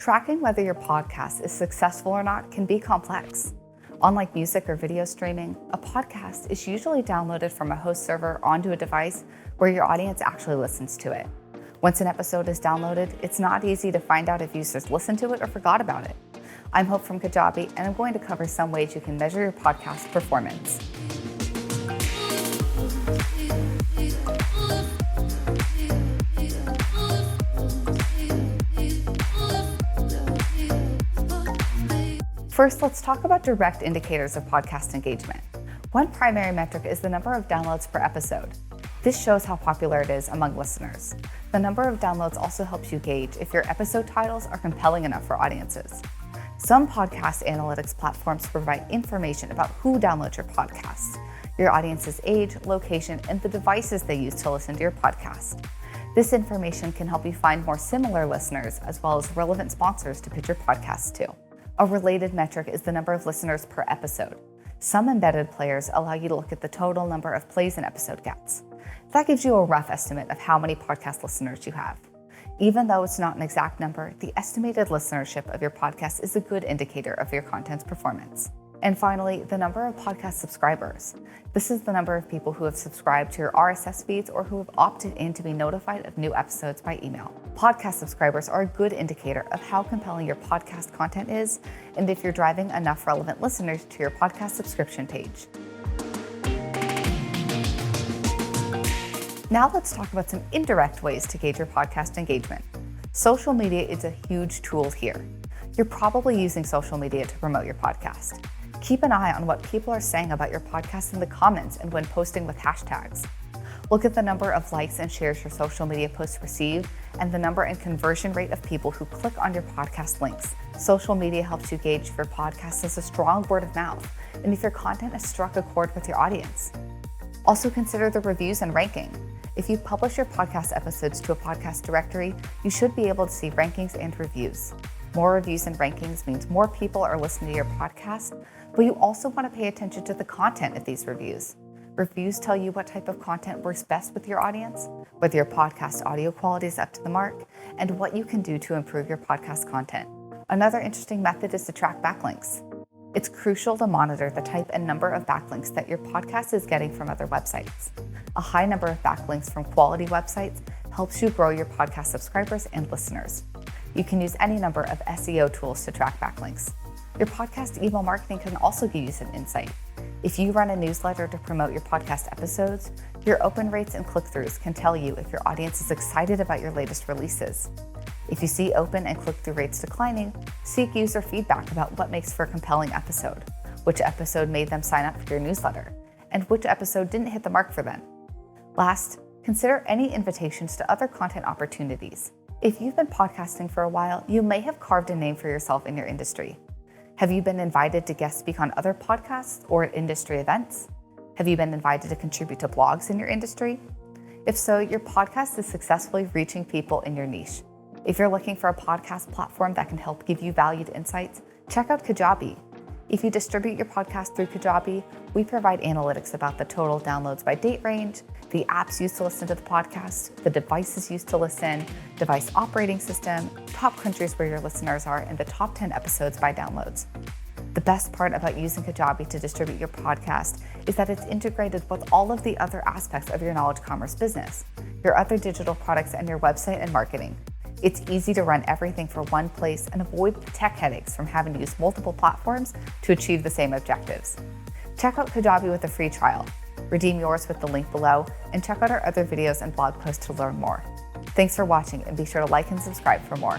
Tracking whether your podcast is successful or not can be complex. Unlike music or video streaming, a podcast is usually downloaded from a host server onto a device where your audience actually listens to it. Once an episode is downloaded, it's not easy to find out if users listened to it or forgot about it. I'm Hope from Kajabi, and I'm going to cover some ways you can measure your podcast performance. First, let's talk about direct indicators of podcast engagement. One primary metric is the number of downloads per episode. This shows how popular it is among listeners. The number of downloads also helps you gauge if your episode titles are compelling enough for audiences. Some podcast analytics platforms provide information about who downloads your podcast, your audience's age, location, and the devices they use to listen to your podcast. This information can help you find more similar listeners as well as relevant sponsors to pitch your podcast to. A related metric is the number of listeners per episode. Some embedded players allow you to look at the total number of plays an episode gets. That gives you a rough estimate of how many podcast listeners you have. Even though it's not an exact number, the estimated listenership of your podcast is a good indicator of your content's performance. And finally, the number of podcast subscribers. This is the number of people who have subscribed to your RSS feeds or who have opted in to be notified of new episodes by email. Podcast subscribers are a good indicator of how compelling your podcast content is and if you're driving enough relevant listeners to your podcast subscription page. Now let's talk about some indirect ways to gauge your podcast engagement. Social media is a huge tool here. You're probably using social media to promote your podcast. Keep an eye on what people are saying about your podcast in the comments and when posting with hashtags. Look at the number of likes and shares your social media posts receive and the number and conversion rate of people who click on your podcast links. Social media helps you gauge if your podcast has a strong word of mouth and if your content has struck a chord with your audience. Also consider the reviews and ranking. If you publish your podcast episodes to a podcast directory, you should be able to see rankings and reviews. More reviews and rankings means more people are listening to your podcast, but you also want to pay attention to the content of these reviews. Reviews tell you what type of content works best with your audience, whether your podcast audio quality is up to the mark, and what you can do to improve your podcast content. Another interesting method is to track backlinks. It's crucial to monitor the type and number of backlinks that your podcast is getting from other websites. A high number of backlinks from quality websites helps you grow your podcast subscribers and listeners. You can use any number of SEO tools to track backlinks. Your podcast email marketing can also give you some insight. If you run a newsletter to promote your podcast episodes, your open rates and click-throughs can tell you if your audience is excited about your latest releases. If you see open and click-through rates declining, seek user feedback about what makes for a compelling episode, which episode made them sign up for your newsletter, and which episode didn't hit the mark for them. Last, consider any invitations to other content opportunities. If you've been podcasting for a while, you may have carved a name for yourself in your industry. Have you been invited to guest speak on other podcasts or at industry events? Have you been invited to contribute to blogs in your industry? If so, your podcast is successfully reaching people in your niche. If you're looking for a podcast platform that can help give you valued insights, check out Kajabi. If you distribute your podcast through Kajabi, we provide analytics about the total downloads by date range, the apps used to listen to the podcast, the devices used to listen, device operating system, top countries where your listeners are, and the top 10 episodes by downloads. The best part about using Kajabi to distribute your podcast is that it's integrated with all of the other aspects of your knowledge commerce business, your other digital products, and your website and marketing. It's easy to run everything from one place and avoid the tech headaches from having to use multiple platforms to achieve the same objectives. Check out Kajabi with a free trial. Redeem yours with the link below, and check out our other videos and blog posts to learn more. Thanks for watching, and be sure to like and subscribe for more.